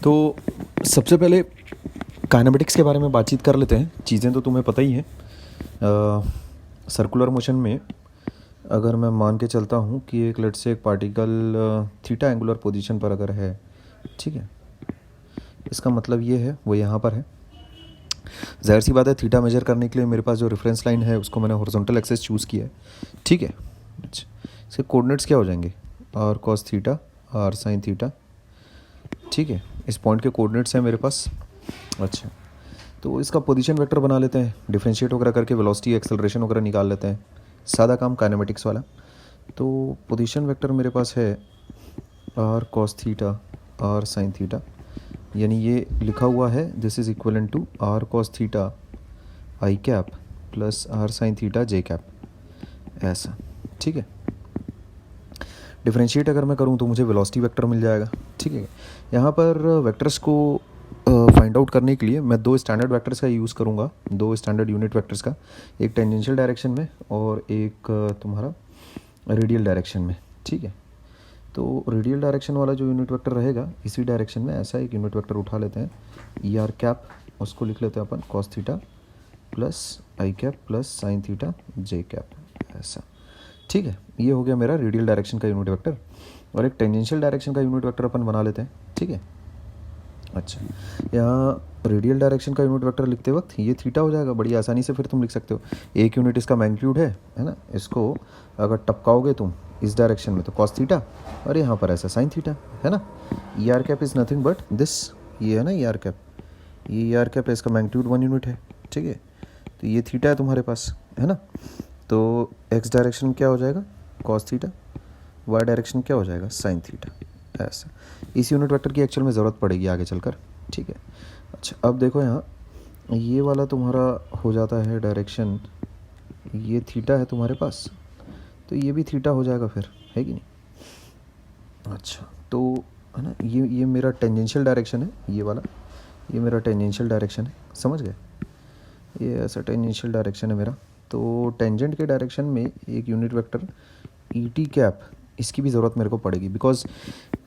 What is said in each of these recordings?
तो सबसे पहले काइनेमेटिक्स के बारे में बातचीत कर लेते हैं। चीज़ें तो तुम्हें पता ही हैं। सर्कुलर मोशन में अगर मैं मान के चलता हूँ कि एक लेट से एक पार्टिकल थीटा एंगुलर पोजीशन पर अगर है, ठीक है, इसका मतलब ये है वो यहाँ पर है। ज़ाहिर सी बात है, थीटा मेजर करने के लिए मेरे पास जो रेफरेंस लाइन है उसको मैंने हॉरिजॉन्टल एक्सिस चूज़ किया है, ठीक है। अच्छा, इसके कोऑर्डिनेट्स क्या हो जाएंगे? R cos theta, R sine theta, ठीक है। इस पॉइंट के कोऑर्डिनेट्स हैं मेरे पास। अच्छा, तो इसका पोजीशन वेक्टर बना लेते हैं, डिफरेंशिएट वगैरह करके वेलोसिटी एक्सेलरेशन वगैरह निकाल लेते हैं। सादा काम काइनेमेटिक्स वाला। तो पोजीशन वेक्टर मेरे पास है R cos theta, R sine theta, यानी ये लिखा हुआ है this is equivalent to R cos theta I cap plus R sine theta J cap, ऐसा, ठीक है। डिफरेंशिएट अगर मैं करूँ तो मुझे वेलोसिटी वेक्टर मिल जाएगा, ठीक है। यहाँ पर वेक्टर्स को फाइंड आउट करने के लिए मैं दो स्टैंडर्ड वेक्टर्स का यूज़ करूँगा, दो स्टैंडर्ड यूनिट वेक्टर्स का, एक टेंजेंशियल डायरेक्शन में और एक तुम्हारा रेडियल डायरेक्शन में, ठीक है। तो रेडियल डायरेक्शन वाला जो यूनिट वेक्टर रहेगा इसी डायरेक्शन में ऐसा एक यूनिट वेक्टर उठा लेते हैं, ई आर कैप, उसको लिख लेते हैं अपन कॉस थीटा प्लस आई कैप प्लस साइन थीटा जे कैप, ऐसा, ठीक है। ये हो गया मेरा रेडियल डायरेक्शन का यूनिट वेक्टर। और एक टेंजेंशियल डायरेक्शन का यूनिट वेक्टर अपन बना लेते हैं, ठीक है। अच्छा, यहाँ रेडियल डायरेक्शन का यूनिट वेक्टर लिखते वक्त ये थीटा हो जाएगा, बड़ी आसानी से फिर तुम लिख सकते हो। एक यूनिट इसका मैग्नीट्यूड है ना, इसको अगर टपकाओगे तुम इस डायरेक्शन में तो कॉस थीटा, और यहाँ पर ऐसा साइन थीटा, है ना। ई r cap is nothing but this, ये है ना ई आर कैप, ये ई आर कैप है, इसका मैग्नीट्यूड 1 यूनिट है, ठीक है। तो ये थीटा है तुम्हारे पास, है ना। तो एक्स डायरेक्शन क्या हो जाएगा कॉस थीटा, वाई डायरेक्शन क्या हो जाएगा साइन थीटा, ऐसा। इस यूनिट वेक्टर की एक्चुअल में ज़रूरत पड़ेगी आगे चलकर, ठीक है। अच्छा, अब देखो यहाँ ये वाला तुम्हारा हो जाता है डायरेक्शन, ये थीटा है तुम्हारे पास, तो ये भी थीटा हो जाएगा फिर, है कि नहीं। अच्छा, तो है ना, ये मेरा टेंजेंशियल डायरेक्शन है, ये वाला, ये मेरा टेंजेंशियल डायरेक्शन है, समझ गए। ये ऐसा टेंजेंशियल डायरेक्शन है मेरा। तो टेंजेंट के डायरेक्शन में एक unit vector E T cap, इसकी भी ज़रूरत मेरे को पड़ेगी, because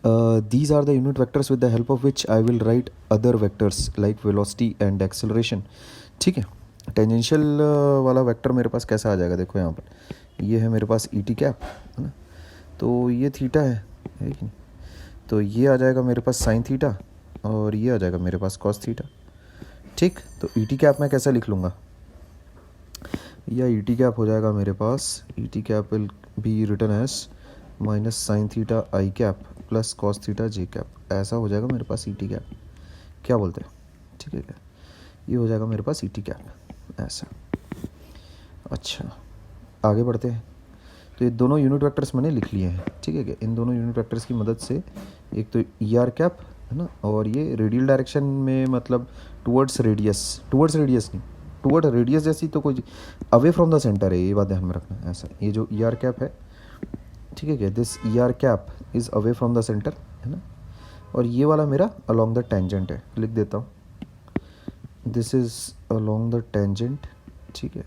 these are the unit vectors with the help of which I will write other vectors like velocity and acceleration, ठीक है। टेंजेंशियल वाला वेक्टर मेरे पास कैसा आ जाएगा, देखो यहाँ पर ये है मेरे पास ई टी कैप, है ना। तो ये थीटा है कि नहीं, तो ये आ जाएगा मेरे पास साइन थीटा और ये आ जाएगा मेरे पास कॉस थीटा, ठीक। तो ई टी कैप मैं कैसे लिख लूँगा, या ई टी कैप हो जाएगा मेरे पास, E T cap will be written as minus sine theta I cap plus cos theta J cap, ऐसा हो जाएगा मेरे पास ई टी कैप। क्या बोलते हैं, ठीक है क्या, ये हो जाएगा मेरे पास ई टी कैप, ऐसा। अच्छा, आगे बढ़ते हैं। तो ये दोनों यूनिट वेक्टर्स मैंने लिख लिए हैं, ठीक है क्या। इन दोनों यूनिट वेक्टर्स की मदद से एक तो ई आर कैप है ना, और ये रेडियल डायरेक्शन में मतलब टुवर्ड्स रेडियस नहीं, टुवर्ड रेडियस जैसी तो कोई अवे फ्रॉम द सेंटर है, ये बात ध्यान में रखना, ऐसा। ये जो ई आर कैप है, ठीक है क्या, this E r cap is away from the centre, है ना। और ये वाला मेरा अलोंग द टेंजेंट है, लिख देता हूँ, this is along the tangent, ठीक है।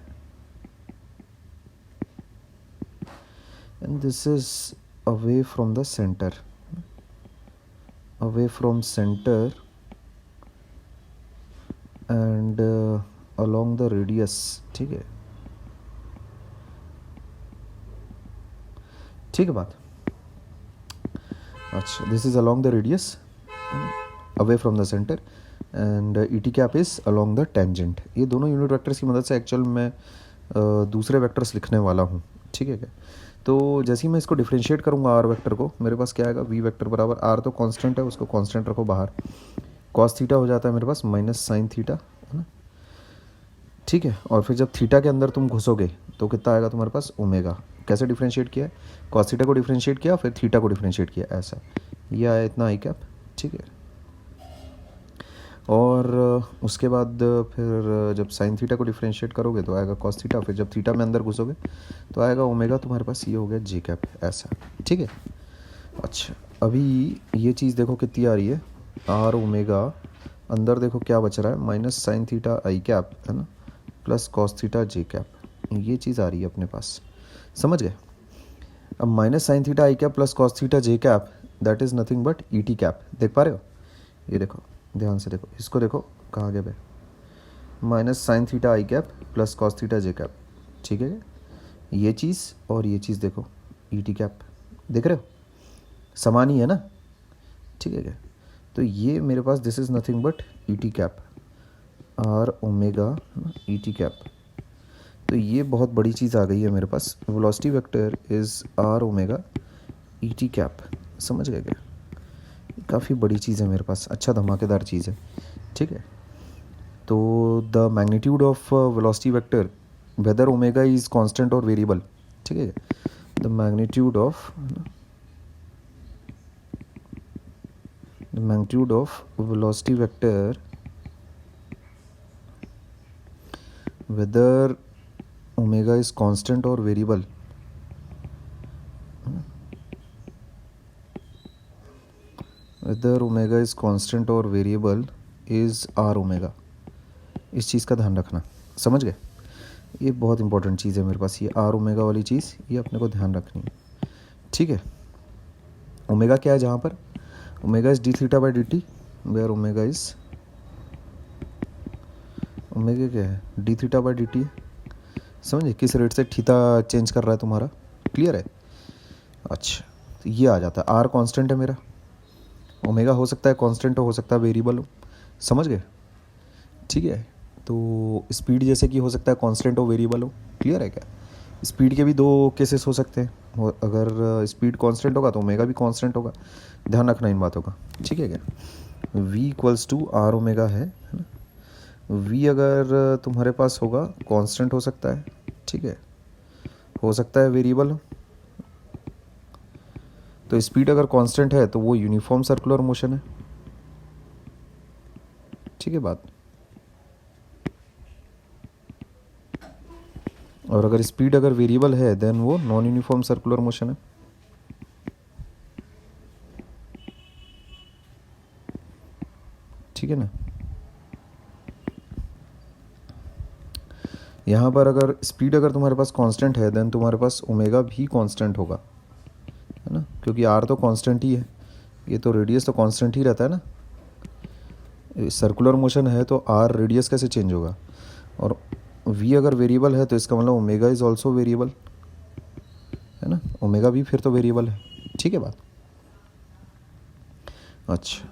And this is away from the centre, away from centre and along the radius, ठीक है, ठीक है बात। अच्छा, this is along the radius away from the centre and E T cap is along the tangent. ये दोनों unit vectors की मदद से एक्चुअल में दूसरे वेक्टर्स लिखने वाला हूँ, ठीक है क्या। तो जैसे ही मैं इसको डिफरेंशिएट करूँगा आर वेक्टर को, मेरे पास क्या आएगा, वी वेक्टर बराबर, आर तो कांस्टेंट है, उसको कांस्टेंट रखो बाहर, कॉस थीटा हो जाता है मेरे पास माइनस साइन थीटा, है ना, ठीक है। और फिर जब थीटा के अंदर तुम घुसोगे तो कितना आएगा तुम्हारे पास, ओमेगा। कैसे डिफरेंशिएट किया है, कॉस थीटा को डिफरेंशिएट किया फिर थीटा को डिफरेंशिएट किया, ऐसा। ये आया इतना आई कैप, ठीक है। और उसके बाद फिर जब साइन थीटा को डिफरेंशिएट करोगे तो आएगा कॉस थीटा, फिर जब थीटा में अंदर घुसोगे तो आएगा ओमेगा तुम्हारे पास, ये हो गया जे कैप, ऐसा, ठीक है। अच्छा, अभी ये चीज़ देखो कितनी आ रही है, आर ओमेगा, अंदर देखो क्या बच रहा है, माइनस साइन थीटा आई कैप, है ना, प्लस कॉस थीटा जे कैप, ये चीज़ आ रही है अपने पास, समझ गए। अब minus sine theta I cap plus cos theta J cap, that is nothing but E T cap, देख पा रहे हो, ये देखो, ध्यान से देखो, इसको देखो कहाँ गया भाई, माइनस साइन थीटा आई कैप प्लस कॉस थीटा जे कैप, ठीक है। ये चीज़ और ये चीज़ देखो, ई टी कैप, देख रहे हो, समान ही है ना, ठीक है क्या। तो ये मेरे पास this is nothing but E T cap R omega E T cap. तो ये बहुत बड़ी चीज़ आ गई है मेरे पास, velocity vector is R omega E T cap, समझ गए क्या। काफ़ी बड़ी चीज़ है मेरे पास, अच्छा धमाकेदार चीज़ है, ठीक है। तो the magnitude of velocity vector whether omega is constant और वेरिएबल, ठीक है। The magnitude of velocity vector whether omega is constant or variable, whether omega is constant or variable is r omega। इस चीज़ का ध्यान रखना, समझ गए। ये बहुत इंपॉर्टेंट चीज़ है मेरे पास, ये आर ओमेगा वाली चीज़, ये अपने को ध्यान रखनी है, ठीक है। ओमेगा क्या है जहाँ पर, omega is D theta by D T, where omega क्या है, D theta by D T है, समझे, किस रेट से थीटा चेंज कर रहा है तुम्हारा, क्लियर है। अच्छा, तो ये आ जाता है, आर कांस्टेंट है मेरा, ओमेगा हो सकता है कांस्टेंट हो सकता है वेरिएबल हो, समझ गए, ठीक है। तो स्पीड जैसे कि हो सकता है कांस्टेंट हो वेरिएबल हो, क्लियर है क्या। स्पीड के भी दो केसेस हो सकते हैं, अगर स्पीड कांस्टेंट होगा तो ओमेगा भी कांस्टेंट होगा, ध्यान रखना इन बातों का, ठीक है क्या। v equals to R omega है ना। v अगर तुम्हारे पास होगा कांस्टेंट हो सकता है, ठीक है, हो सकता है वेरिएबल हो। तो स्पीड अगर कांस्टेंट है तो वो यूनिफॉर्म सर्कुलर मोशन है, ठीक है बात। और अगर स्पीड अगर वेरिएबल है देन वो नॉन यूनिफॉर्म सर्कुलर मोशन है, ठीक है ना। यहाँ पर अगर स्पीड अगर तुम्हारे पास कांस्टेंट है देन तुम्हारे पास ओमेगा भी कांस्टेंट होगा, है ना, क्योंकि आर तो कांस्टेंट ही है, ये तो रेडियस तो कांस्टेंट ही रहता है ना। सर्कुलर मोशन है तो आर रेडियस कैसे चेंज होगा, और v अगर वेरिएबल है तो इसका मतलब ओमेगा इज़ ऑल्सो वेरिएबल, है ना, ओमेगा भी फिर तो वेरिएबल है, ठीक है बात। अच्छा,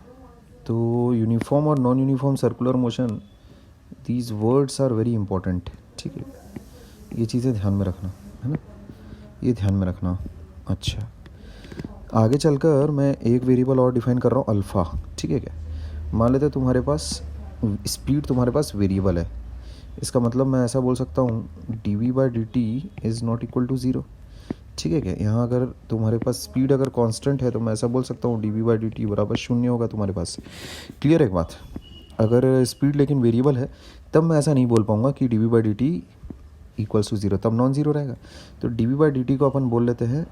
तो यूनिफॉर्म और non uniform circular motion, these words are very important, ठीक है, ये चीज़ें ध्यान में रखना, है ना, ये ध्यान में रखना। अच्छा, आगे चलकर मैं एक वेरिएबल और डिफाइन कर रहा हूँ अल्फ़ा, ठीक है क्या। मान लेते तुम्हारे पास स्पीड तुम्हारे पास वेरिएबल है, इसका मतलब मैं ऐसा बोल सकता हूँ D we by D T is not equal to zero, ठीक है क्या। यहाँ अगर तुम्हारे पास स्पीड अगर कांस्टेंट है तो मैं ऐसा बोल सकता हूँ D we by D T बराबर शून्य होगा तुम्हारे पास, क्लियर है एक बात। अगर स्पीड लेकिन वेरिएबल है तब मैं ऐसा नहीं बोल पाऊँगा कि D we by D T equals to zero, तब नॉन ज़ीरो रहेगा। तो D we by D T को अपन बोल लेते हैं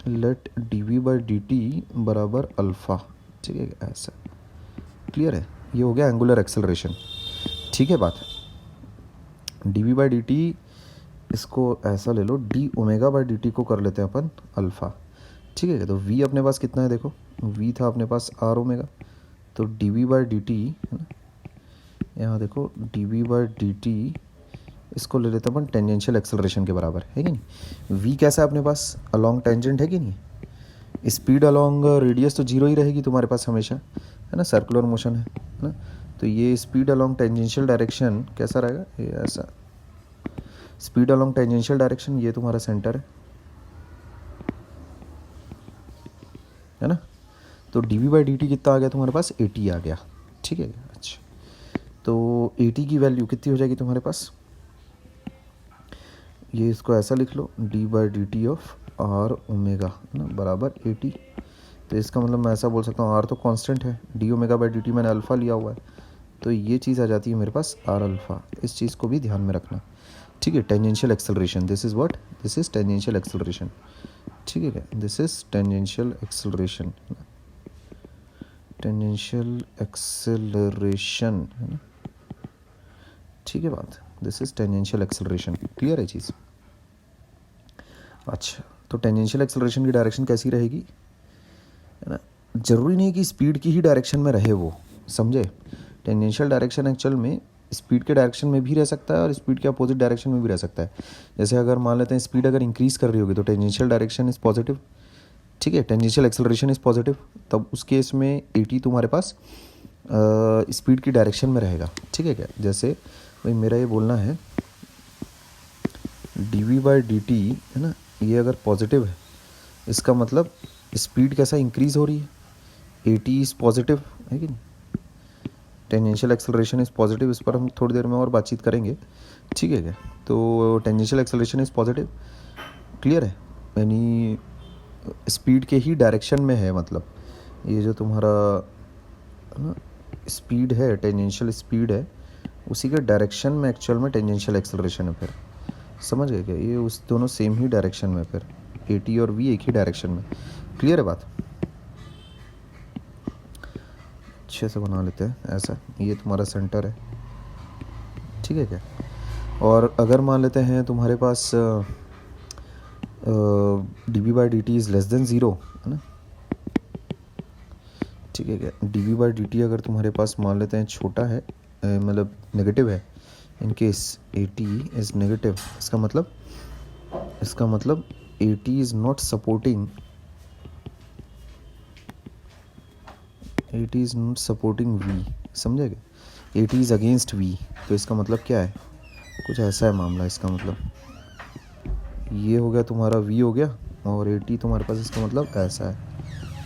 let D we by D T बराबर अल्फ़ा, ठीक है, ऐसा, क्लियर है। ये हो गया एंगुलर एक्सेलरेशन, ठीक है बात। D we by D T इसको ऐसा ले लो, d omega by D T को कर लेते हैं अपन अल्फ़ा, ठीक है। तो वी अपने पास कितना है देखो, वी था अपने पास आर ओमेगा, तो D we by D T है ना, यहाँ देखो D we by D T इसको ले लेते हैं अपन टेंजेंशियल एक्सेलरेशन के बराबर, है कि नहीं। वी कैसा है अपने पास, अलॉन्ग टेंजेंट है कि नहीं। स्पीड अलॉन्ग रेडियस तो जीरो ही रहेगी तुम्हारे पास हमेशा, है ना, सर्कुलर मोशन है ना। तो ये स्पीड अलॉन्ग टेंजेंशियल डायरेक्शन कैसा रहेगा, ये ऐसा, स्पीड अलॉन्ग टेंजेंशियल डायरेक्शन, ये तुम्हारा सेंटर है ना। तो D we by D T कितना आ गया तुम्हारे पास, 80 आ गया, ठीक है। अच्छा, तो 80 की वैल्यू कितनी हो जाएगी तुम्हारे पास, ये इसको ऐसा लिख लो, d by D t of r omega है ना बराबर 80। तो इसका मतलब मैं ऐसा बोल सकता हूँ, आर तो कांस्टेंट है, D omega by D T मैंने अल्फ़ा लिया हुआ है, तो ये चीज़ आ जाती है मेरे पास आर अल्फ़ा। इस चीज़ को भी ध्यान में रखना, ठीक है। Tangential acceleration, this is what, this is tangential acceleration, ठीक है क्या, this is tangential acceleration, tangential acceleration, है ना, ठीक है बात, this is tangential acceleration, clear है चीज़। अच्छा, तो टेंजेंशियल एक्सेलरेशन की डायरेक्शन कैसी रहेगी, है ना, ज़रूरी नहीं कि स्पीड की ही डायरेक्शन में रहे वो, समझे। टेंजेंशियल डायरेक्शन एक्चुअल में स्पीड के डायरेक्शन में भी रह सकता है और स्पीड के अपोजिट डायरेक्शन में भी रह सकता है। जैसे अगर मान लेते हैं स्पीड अगर इंक्रीज़ कर रही होगी तो टेंजेंशियल डायरेक्शन इज़ पॉजिटिव, ठीक है, टेंजेंशियल एक्सेलरेशन इज़ पॉजिटिव, तब उस केस में एटी तुम्हारे पास स्पीड की डायरेक्शन में रहेगा, ठीक है क्या। जैसे भाई मेरा ये बोलना है dv/dt है ना, ये अगर पॉजिटिव है इसका मतलब स्पीड कैसा इंक्रीज़ हो रही है, एटी इज़ पॉजिटिव है कि नहीं, टेंजेंशियल एक्सेलरेशन इज़ पॉजिटिव। इस पर हम थोड़ी देर में और बातचीत करेंगे, ठीक है क्या। तो tangential acceleration is positive, clear है, यानी स्पीड के ही डायरेक्शन में है, मतलब ये जो तुम्हारा ना स्पीड है, टेंजेंशियल स्पीड है, उसी के डायरेक्शन में एक्चुअल में टेंजेंशियल एक्सेलरेशन है। फिर समझ गए क्या, ये उस दोनों सेम ही डायरेक्शन में, फिर ए टी और वी एक ही डायरेक्शन में, क्लियर है बात। अच्छे से बना लेते हैं ऐसा, ये तुम्हारा सेंटर है, ठीक है क्या। और अगर मान लेते हैं तुम्हारे पास dv/dt is less than zero, है ना, ठीक है क्या। dv/dt अगर तुम्हारे पास मान लेते हैं छोटा है, मतलब नेगेटिव है, in case a t is negative, इसका मतलब a t is not supporting, a t is not supporting v, समझेगा, a t is against v, तो इसका मतलब क्या है, कुछ ऐसा है मामला। इसका मतलब ये हो गया तुम्हारा वी हो गया और ए टी तुम्हारे पास, इसका मतलब ऐसा है,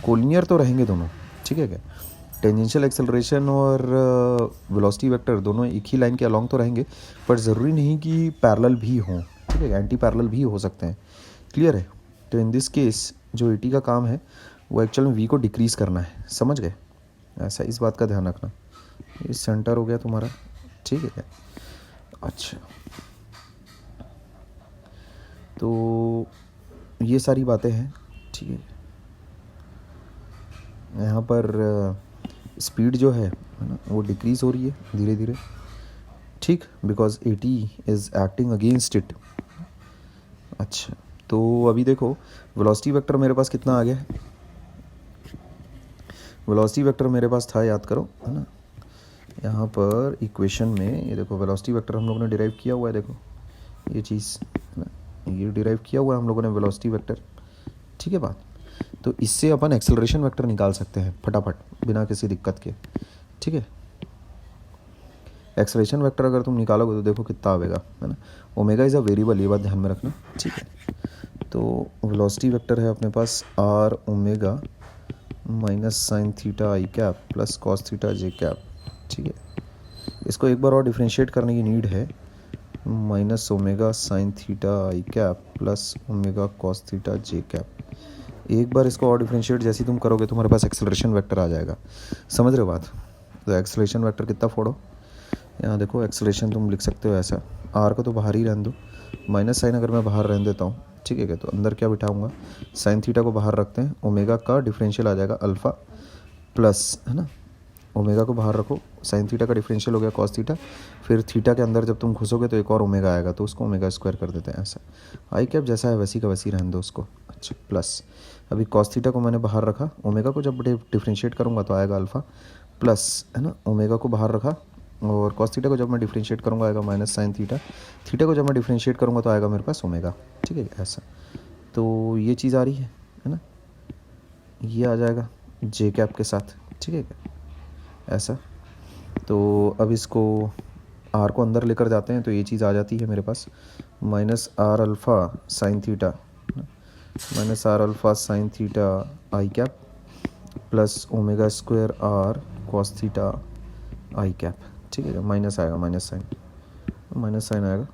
कोलिनियर तो रहेंगे दोनों, ठीक है क्या। टेंजेंशियल एक्सेलरेशन और वेलोसिटी वेक्टर दोनों एक ही लाइन के अलोंग तो रहेंगे, पर ज़रूरी नहीं कि पैरेलल भी हों, ठीक है, एंटी पैरेलल भी हो सकते हैं, क्लियर है। तो इन दिस केस जो ए टी का काम है वो एक्चुअल में वी को डिक्रीज़ करना है, समझ गए, ऐसा, इस बात का ध्यान रखना। ये सेंटर हो गया तुम्हारा, ठीक है क्या। अच्छा, तो ये सारी बातें हैं, ठीक है। यहाँ पर स्पीड जो है ना वो डिक्रीज़ हो रही है धीरे धीरे, ठीक, because A t is acting against it. अच्छा, तो अभी देखो वेलोसिटी वेक्टर मेरे पास कितना आ गया है, वेलोसिटी वेक्टर मेरे पास था, याद करो, है ना, यहाँ पर इक्वेशन में ये देखो वेलोसिटी वेक्टर हम लोगों ने डिराइव किया हुआ है, देखो ये चीज़ है ना, ये डिराइव किया हुआ है हम लोगों ने वेलोसिटी वेक्टर, ठीक है बात। तो इससे अपन एक्सेलरेशन वेक्टर निकाल सकते हैं फटाफट बिना किसी दिक्कत के, ठीक है। एक्सेलरेशन वेक्टर अगर तुम निकालोगे तो देखो कितना आएगा, है ना, ओमेगा इज़ अ वेरिएबल, ये बात ध्यान में रखना, ठीक है। तो वेलोसिटी वेक्टर है अपने पास are omega minus sine theta I cap plus cos theta J cap, ठीक है। इसको एक बार और डिफ्रेंशिएट करने की नीड है, माइनस ओमेगा साइन थीटा आई cap plus omega cos theta जे कैप। एक बार इसको और डिफ्रेंशिएट जैसे तुम करोगे तुम्हारे पास एक्सेलरेशन वेक्टर आ जाएगा, समझ रहे हो बात। तो एक्सेलरेशन वेक्टर कितना फोड़ो, यहाँ देखो एक्सेलरेशन तुम लिख सकते हो ऐसा, आर को तो बाहर ही रहने दो, माइनस साइन अगर मैं बाहर रहने देता हूँ, ठीक है क्या, तो अंदर क्या बिठाऊंगा, साइन थीटा को बाहर रखते हैं, ओमेगा का डिफरेंशियल आ जाएगा अल्फ़ा प्लस, है ना, ओमेगा को बाहर रखो, साइन थीटा का डिफरेंशियल हो गया कॉस थीटा, फिर थीटा के अंदर जब तुम घुसोगे तो एक और ओमेगा आएगा, तो उसको ओमेगा स्क्वायर कर देते हैं ऐसा, आई कैप जैसा है वैसी का वैसी रहने दो उसको। अच्छा, प्लस अभी कॉस थीटा को मैंने बाहर रखा, ओमेगा को जब डिफ्रेंशिएट करूँगा तो आएगा अल्फ़ा प्लस, है ना, ओमेगा को बाहर रखा और कॉस थीटा को जब मैं डिफरेंशिएट करूँगा आएगा माइनस साइन थीटा, थीटा को जब मैं डिफरेंशिएट करूँगा तो आएगा मेरे पास ओमेगा, ठीक है ऐसा। तो ये चीज़ आ रही है ना, ये आ जाएगा जे कैप के साथ, ठीक है क्या, ऐसा। तो अब इसको आर को अंदर लेकर जाते हैं तो ये चीज़ आ जाती है मेरे पास, minus r alpha sine theta, minus r alpha sine theta आई cap plus omega square r cos theta आई कैप, ठीक है, माइनस आएगा, माइनस साइन आएगा,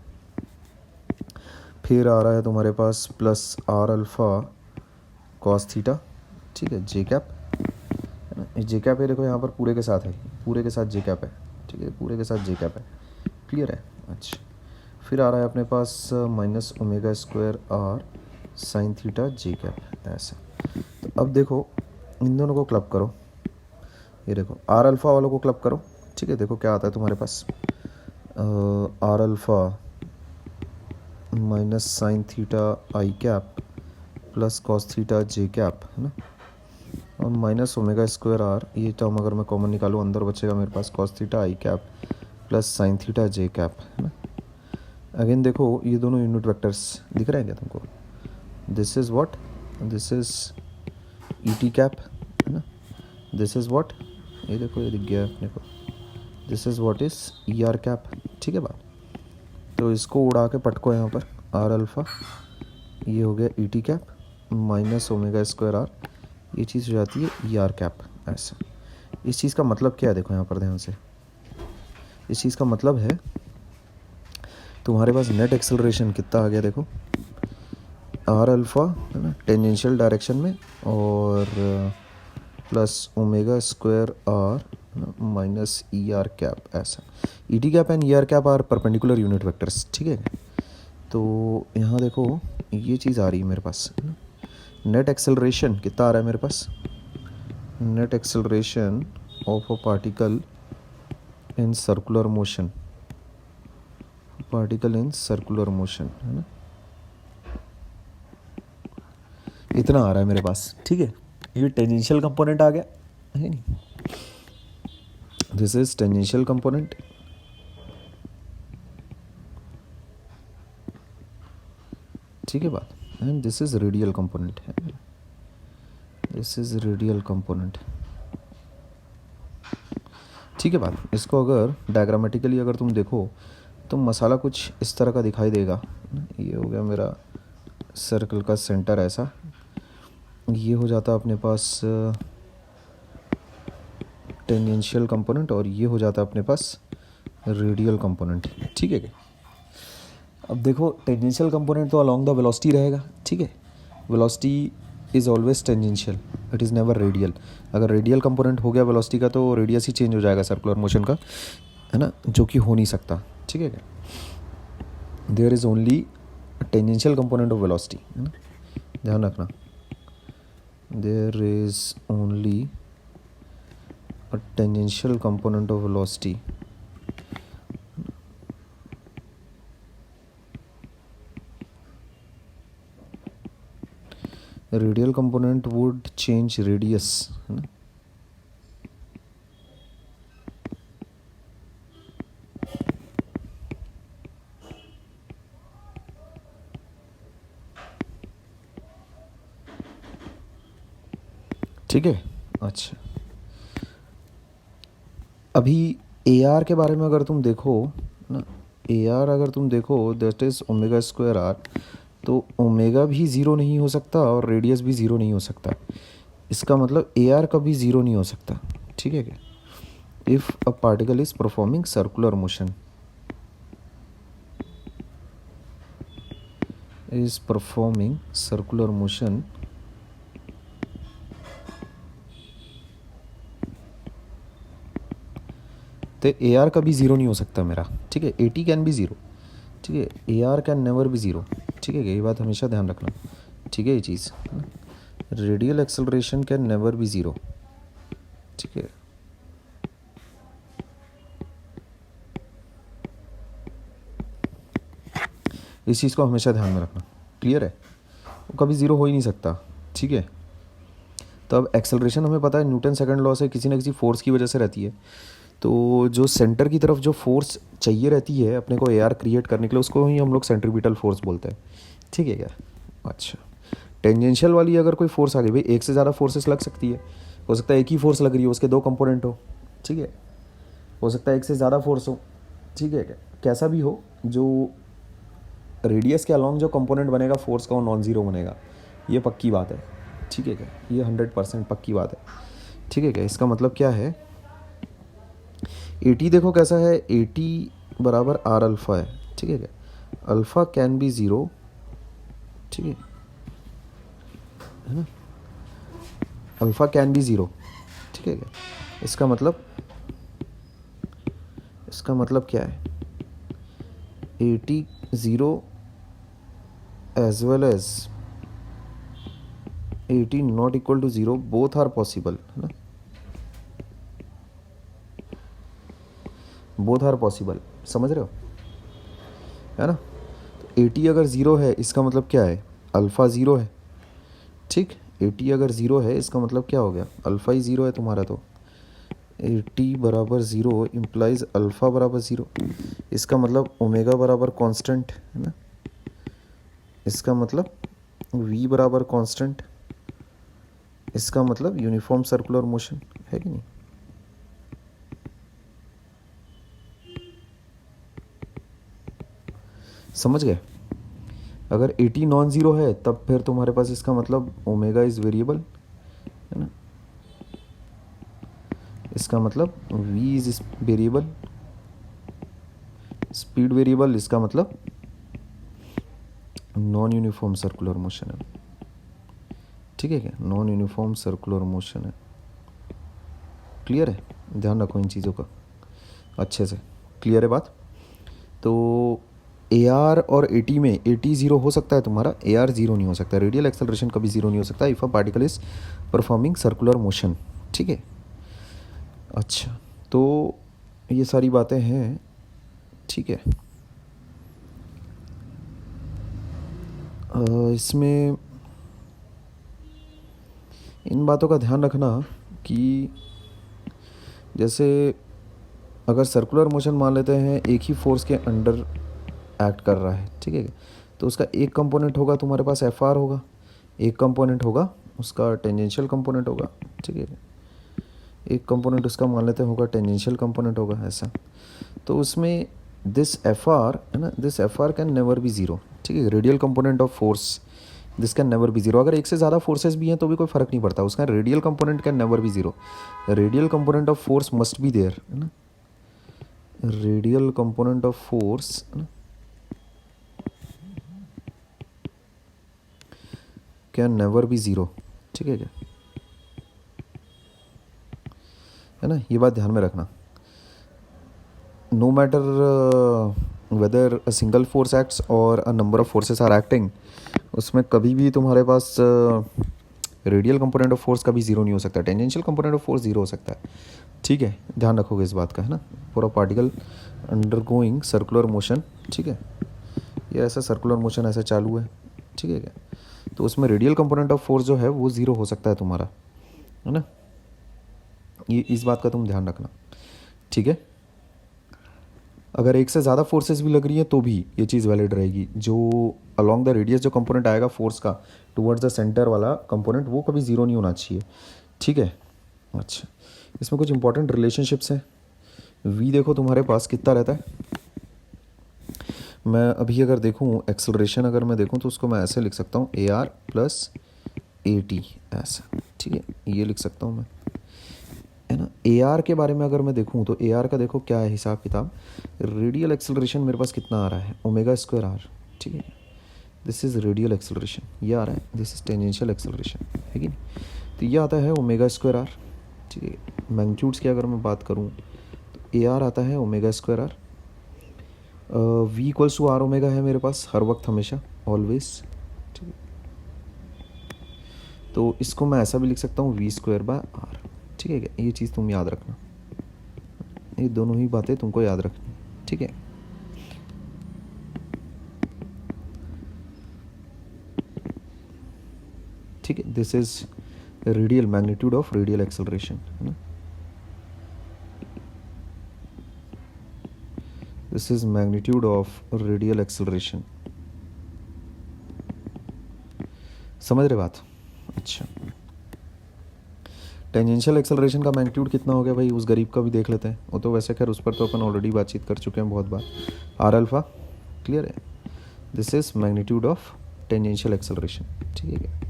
फिर आ रहा है तुम्हारे पास plus r alpha cos theta, ठीक है, जे कैप, है ना, जे कैप है देखो यहाँ पर पूरे के साथ है, पूरे के साथ जे कैप है, ठीक है, पूरे के साथ जे कैप है, क्लियर है। अच्छा, फिर आ रहा है अपने पास minus omega square r sine theta जे कैप ऐसा। तो अब देखो इन दोनों को क्लब करो, ये देखो आर अल्फ़ा वालों को क्लब करो, ठीक है, देखो क्या आता है तुम्हारे पास, r alpha minus sine theta आई कैप प्लस कॉस थीटा जे कैप, है ना, माइनस ओमेगा स्क्वायर आर, ये टर्म अगर मैं कॉमन निकालूँ अंदर बचेगा मेरे पास कॉस थीटा आई कैप प्लस साइन थीटा जे कैप, है ना। अगेन देखो ये दोनों यूनिट वेक्टर्स दिख रहे हैं क्या तुमको? This is what, this is E T cap, है ना। दिस इज़ व्हाट, ये देखो ये दिख गया अपने को, this is what is E r cap, ठीक है बात। तो इसको उड़ा के पटको यहाँ पर आर अल्फ़ा, ये हो गया E T cap minus omega square are, ये चीज़ हो जाती है ई आर कैप, ऐसा। इस चीज़ का मतलब क्या है देखो यहाँ पर ध्यान से, इस चीज़ का मतलब है तुम्हारे पास नेट एक्सेलरेशन कितना आ गया देखो, आर अल्फ़ा, है ना, टेंजेंशियल डायरेक्शन में, और plus omega square r minus e r cap, ऐसा। E T cap and e r cap are perpendicular unit vectors, ठीक है। तो यहाँ देखो ये चीज़ आ रही है मेरे पास, है ना। नेट एक्सेलरेशन कितना आ रहा है मेरे पास, net acceleration of a particle in circular motion, particle in circular motion, है ना, इतना आ रहा है मेरे पास, ठीक है। ये टेंजेंशियल कंपोनेंट आ गया है नहीं, दिस इज टेंजेंशियल कंपोनेंट, ठीक है बात, and this is radial component, है, दिस इज रेडियल कंपोनेंट, ठीक है बात। इसको अगर डायग्रामेटिकली अगर तुम देखो तो मसाला कुछ इस तरह का दिखाई देगा, ये हो गया मेरा सर्कल का सेंटर ऐसा, ये हो जाता अपने पास टेंजेंशियल कंपोनेंट, और ये हो जाता अपने पास रेडियल कंपोनेंट, ठीक है। अब देखो टेंजेंशियल कंपोनेंट तो अलोंग द वेलोसिटी रहेगा, ठीक है, velocity is always tangential, it is never radial. अगर रेडियल कंपोनेंट हो गया वेलोसिटी का तो रेडियस ही चेंज हो जाएगा सर्कुलर मोशन का, है ना, जो कि हो नहीं सकता, ठीक है। There is only tangential component of velocity, है ना, ध्यान रखना, there is only a tangential component of velocity, the radial component would change radius, है ना। ठीक है, अच्छा अभी ए आर के बारे में अगर तुम देखो ना, ए आर अगर तुम देखो that is omega square R, तो ओमेगा भी ज़ीरो नहीं हो सकता और रेडियस भी ज़ीरो नहीं हो सकता, इसका मतलब ए आर कभी ज़ीरो नहीं हो सकता, ठीक है क्या। If a particle is performing circular motion, is performing circular motion, तो ए आर कभी ज़ीरो नहीं हो सकता मेरा, ठीक है। A T can be zero, ठीक है, A R can never be zero, ठीक है, ये बात हमेशा ध्यान रखना, ठीक है। ये चीज़ radial acceleration can never be zero, ठीक है। इस चीज़ को हमेशा ध्यान में रखना, क्लियर है, वो कभी ज़ीरो हो ही नहीं सकता, ठीक है। तो अब एक्सेलरेशन हमें पता है न्यूटन सेकंड लॉ से किसी न किसी फोर्स की वजह से रहती है, तो जो सेंटर की तरफ जो फोर्स चाहिए रहती है अपने को ए आर क्रिएट करने के लिए, उसको ही हम लोग सेंट्रीपिटल फोर्स बोलते हैं, ठीक है क्या। अच्छा, टेंजेंशियल वाली अगर कोई फोर्स आ गई, भाई एक से ज़्यादा फोर्सेस लग सकती है, हो सकता है एक ही फोर्स लग रही हो, उसके दो कंपोनेंट हो, ठीक है, हो सकता है एक से ज़्यादा फोर्स हो, ठीक है क्या, कैसा भी हो, जो रेडियस के अलॉन्ग जो कंपोनेंट बनेगा फोर्स का वो नॉन ज़ीरो बनेगा, ये पक्की बात है, ठीक है क्या, ये 100% पक्की बात है, ठीक है क्या। इसका मतलब क्या है, ए टी देखो कैसा है, ए टी बराबर आर अल्फ़ा है, ठीक है क्या, अल्फ़ा कैन बी ज़ीरो, ठीक है ना, अल्फ़ा कैन बी ज़ीरो, ठीक है क्या। इसका मतलब क्या है, A T zero as well as A T not equal to zero, both are possible, है ना, बोथ आर पॉसिबल, समझ रहे हो, है ना। तो ए टी अगर ज़ीरो है इसका मतलब क्या है, अल्फ़ा ज़ीरो है, ठीक, AT अगर ज़ीरो है इसका मतलब क्या हो गया, अल्फ़ा ही ज़ीरो है तुम्हारा, तो AT बराबर ज़ीरो इम्प्लाइज अल्फ़ा बराबर ज़ीरो। इसका मतलब ओमेगा बराबर कांस्टेंट है ना, इसका मतलब V बराबर कांस्टेंट, इसका मतलब यूनिफॉर्म सर्कुलर मोशन है कि नहीं। समझ गए। अगर AT नॉन ज़ीरो है तब फिर तुम्हारे पास इसका मतलब ओमेगा इज़ वेरिएबल है ना, इसका मतलब V is variable, speed variable, इसका मतलब नॉन यूनिफॉर्म सर्कुलर मोशन है। ठीक है क्या, नॉन यूनिफॉर्म सर्कुलर मोशन है। क्लियर है, ध्यान रखो इन चीज़ों का अच्छे से। क्लियर है बात। तो AR और AT में AT ज़ीरो हो सकता है तुम्हारा, AR ज़ीरो नहीं हो सकता, रेडियल एक्सेलरेशन कभी ज़ीरो नहीं हो सकता if a particle is performing circular motion. ठीक है, अच्छा, तो ये सारी बातें हैं। ठीक है, इसमें इन बातों का ध्यान रखना कि जैसे अगर सर्कुलर मोशन मान लेते हैं एक ही फोर्स के अंडर एक्ट कर रहा है, ठीक है, तो उसका एक कंपोनेंट होगा तुम्हारे पास FR होगा, एक कंपोनेंट होगा उसका टेंजेंशियल कंपोनेंट होगा। ठीक है, एक कंपोनेंट उसका मान लेते हैं होगा टेंजेंशियल कंपोनेंट होगा ऐसा। तो उसमें दिस FR है ना, this FR can never be zero. ठीक है, radial component of force this can never be zero. अगर एक से ज़्यादा फोर्सेस भी हैं तो भी कोई फ़र्क नहीं पड़ता, उसका radial component can never be zero. Radial component of force must be there है ना, radial component of force can never be zero. ठीक है क्या, है ना, ये बात ध्यान में रखना। No matter whether a single force acts और a number of forces are acting, उसमें कभी भी तुम्हारे पास रेडियल कंपोनेंट ऑफ फोर्स कभी ज़ीरो नहीं हो सकता, tangential component of force zero हो सकता है। ठीक है, ध्यान रखोगे इस बात का, है ना, for a particle undergoing circular motion. ठीक है, ये ऐसा सर्कुलर मोशन ऐसा चालू है, ठीक है क्या, तो उसमें रेडियल कंपोनेंट ऑफ फोर्स जो है वो ज़ीरो हो सकता है तुम्हारा, है ना, ये इस बात का तुम ध्यान रखना। ठीक है, अगर एक से ज़्यादा फोर्सेस भी लग रही हैं तो भी ये चीज़ वैलिड रहेगी, जो अलॉन्ग द रेडियस जो कंपोनेंट आएगा फोर्स का टुवर्ड्स द सेंटर वाला कंपोनेंट वो कभी ज़ीरो नहीं होना चाहिए। ठीक है, अच्छा, इसमें कुछ इंपॉर्टेंट रिलेशनशिप्स हैं। V देखो तुम्हारे पास कितना रहता है, मैं अभी अगर देखूँ एक्सेलरेशन अगर मैं देखूँ तो उसको मैं ऐसे लिख सकता हूँ AR प्लस AT ऐसा। ठीक है, ये लिख सकता हूँ मैं, है ना। AR के बारे में अगर मैं देखूँ तो AR का देखो क्या है हिसाब किताब, रेडियल एक्सेलरेशन मेरे पास कितना आ रहा है, ओमेगा स्क्वायर R। ठीक है, दिस इज़ रेडियल एक्सेलरेशन, ये आ रहा है, दिस इज़ टेंजेंशियल एक्सेलरेशन, है कि नहीं, तो ये आता है ओमेगा स्क्वायर R। ठीक है, मैग्नीट्यूड्स की अगर मैं बात करूँ तो AR आता है omega square R, V equals to R omega है मेरे पास हर वक्त हमेशा ऑलवेज। ठीक है, तो इसको मैं ऐसा भी लिख सकता हूँ V स्क्वायर बाय R। ठीक है क्या, ये चीज़ तुम याद रखना, ये दोनों ही बातें तुमको याद रखनी। ठीक है, ठीक है, this is radial magnitude of radial acceleration, है ना, this is magnitude of radial acceleration. समझ रहे बात। अच्छा, टेंजेंशियल एक्सेलरेशन का मैग्नीट्यूड कितना हो गया भाई, उस गरीब का भी देख लेते हैं, वो तो वैसे खैर उस पर तो अपन ऑलरेडी बातचीत कर चुके हैं बहुत बार। R अल्फा क्लियर है, this is magnitude of tangential acceleration. ठीक है,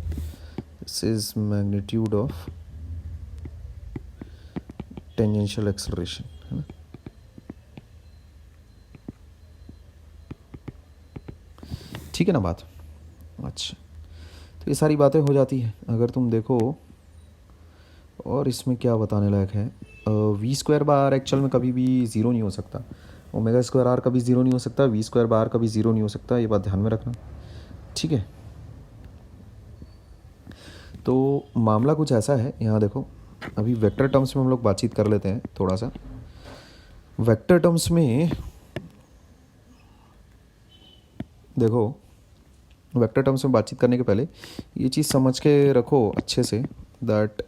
this is magnitude of tangential acceleration, है ना। ठीक है ना बात। अच्छा, तो ये सारी बातें हो जाती हैं अगर तुम देखो, और इसमें क्या बताने लायक है, V स्क्वायर बार एक्चुअल में कभी भी ज़ीरो नहीं हो सकता, ओमेगा स्क्वायर R कभी ज़ीरो नहीं हो सकता, V स्क्वायर बार कभी ज़ीरो नहीं हो सकता, ये बात ध्यान में रखना। ठीक है, तो मामला कुछ ऐसा है, यहाँ देखो अभी वेक्टर टर्म्स में हम लोग बातचीत कर लेते हैं थोड़ा सा। वेक्टर टर्म्स में देखो, वेक्टर टर्म्स में बातचीत करने के पहले ये चीज़ समझ के रखो अच्छे से, दैट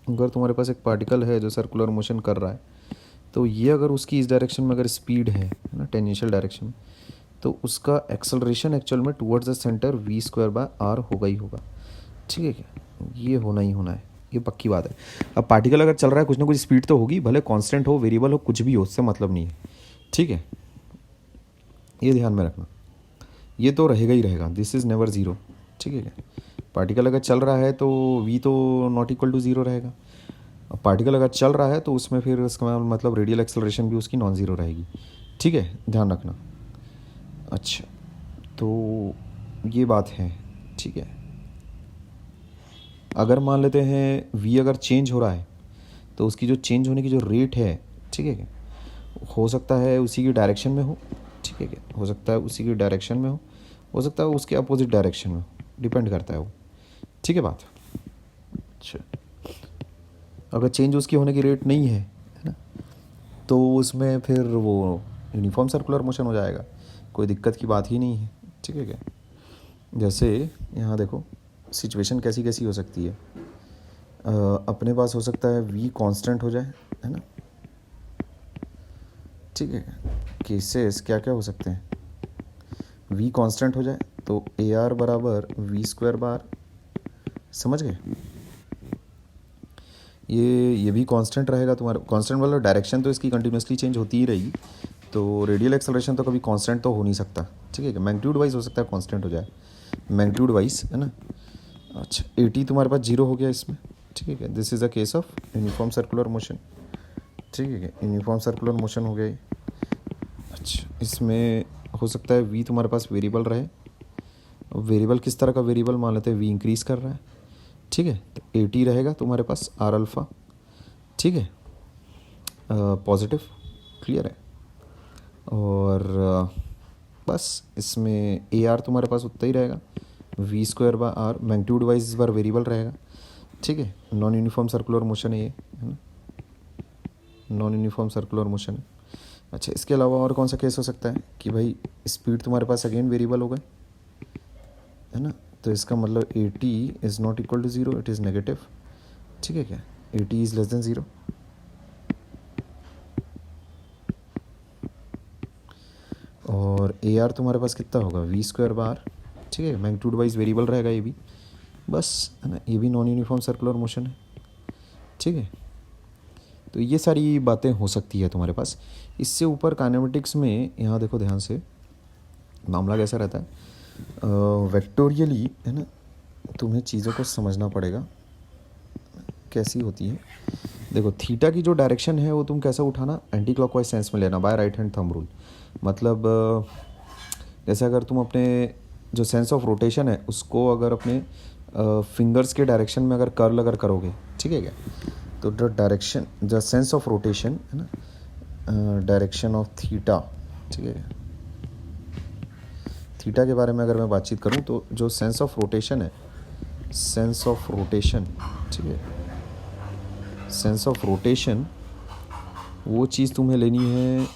अगर तुम्हारे पास एक पार्टिकल है जो सर्कुलर मोशन कर रहा है, तो ये अगर उसकी इस डायरेक्शन में अगर स्पीड है ना, टेंजेंशियल डायरेक्शन में, तो उसका एक्सेलरेशन एक्चुअल में टुवर्ड्स द सेंटर v²/r होगा ही होगा। ठीक है क्या, ये होना ही होना है, ये पक्की बात है। अब पार्टिकल अगर चल रहा है, कुछ ना कुछ स्पीड तो होगी, भले कांस्टेंट हो, वेरिएबल हो, कुछ भी हो, उससे मतलब नहीं है। ठीक है, ये ध्यान में रखना, ये तो रहेगा ही रहेगा, दिस इज़ नेवर ज़ीरो। ठीक है क्या, पार्टिकल अगर चल रहा है तो v तो नॉट इक्वल टू ज़ीरो रहेगा। अब पार्टिकल अगर चल रहा है तो उसमें फिर उसका मतलब रेडियल एक्सेलरेशन भी उसकी नॉन ज़ीरो रहेगी। ठीक है, ध्यान रखना। अच्छा, तो ये बात है। ठीक है, अगर मान लेते हैं v अगर चेंज हो रहा है, तो उसकी जो चेंज होने की जो रेट है, ठीक है क्या, हो सकता है उसी की डायरेक्शन में हो। ठीक है क्या, हो सकता है उसी की डायरेक्शन में हो सकता है उसके अपोजिट डायरेक्शन में हो, डिपेंड करता है वो। ठीक है बात। अच्छा, अगर चेंज उसकी होने की रेट नहीं है ना, तो उसमें फिर वो यूनिफॉर्म सर्कुलर मोशन हो जाएगा, कोई दिक्कत की बात ही नहीं है। ठीक है क्या, जैसे यहाँ देखो सिचुएशन कैसी कैसी हो सकती है। अपने पास हो सकता है v कांस्टेंट हो जाए, है ना। ठीक है, केसेस क्या क्या हो सकते हैं, v कांस्टेंट हो जाए तो AR बराबर v²/r, समझ गए। ये भी कांस्टेंट रहेगा तुम्हारा, कांस्टेंट वाला डायरेक्शन तो इसकी कंटिन्यूसली चेंज होती ही रहेगी, तो रेडियल एक्सेलरेशन तो कभी कांस्टेंट तो हो नहीं सकता। ठीक है, मैग्नीट्यूड वाइज हो सकता है कांस्टेंट हो जाए, मैग्नीट्यूड वाइज, है ना। अच्छा, AT तुम्हारे पास जीरो हो गया इसमें। ठीक है, this is a case of uniform circular motion. ठीक है, यूनिफॉर्म सर्कुलर मोशन हो गया ये। अच्छा, इसमें हो सकता है v तुम्हारे पास वेरिएबल रहे, वेरिएबल किस तरह का वेरिएबल, मान लेते हैं v इंक्रीज़ कर रहा है। ठीक है, तो AT रहेगा तुम्हारे पास r अल्फ़ा। ठीक है, पॉजिटिव, क्लियर है। और बस इसमें AR तुम्हारे पास उतना ही रहेगा, v²/r, मैग्नीट्यूड वाइज इस बार वेरिएबल रहेगा। ठीक है, नॉन यूनिफॉर्म सर्कुलर मोशन है ये, है ना, नॉन यूनिफॉर्म सर्कुलर मोशन है। अच्छा, इसके अलावा और कौन सा केस हो सकता है कि भाई स्पीड तुम्हारे पास अगेन वेरिएबल हो गए, है ना, तो इसका मतलब AT is not equal to zero, it is negative. ठीक है क्या, AT is less than zero. और AR तुम्हारे पास कितना होगा, v²/r। ठीक है, मैग्नीट्यूड वाइज वेरिएबल रहेगा ये भी, बस, है ना, ये भी नॉन यूनिफॉर्म सर्कुलर मोशन है। ठीक है, तो ये सारी बातें हो सकती है तुम्हारे पास। इससे ऊपर काइनेमेटिक्स में यहाँ देखो ध्यान से, मामला कैसा रहता है, वेक्टोरियली, है ना, तुम्हें चीज़ों को समझना पड़ेगा कैसी होती है। देखो थीटा की जो डायरेक्शन है वो तुम कैसा उठाना, एंटी क्लॉकवाइज सेंस में लेना, by right hand thumb rule. मतलब जैसे अगर तुम अपने जो सेंस ऑफ रोटेशन है उसको अगर अपने फिंगर्स के डायरेक्शन में अगर कर्ल अगर करोगे, ठीक है क्या, तो the direction, the sense of rotation, है ना, डायरेक्शन ऑफ थीटा। ठीक है, थीटा के बारे में अगर मैं बातचीत करूं तो जो सेंस ऑफ रोटेशन है, सेंस ऑफ रोटेशन, ठीक है, सेंस ऑफ रोटेशन, वो चीज़ तुम्हें लेनी है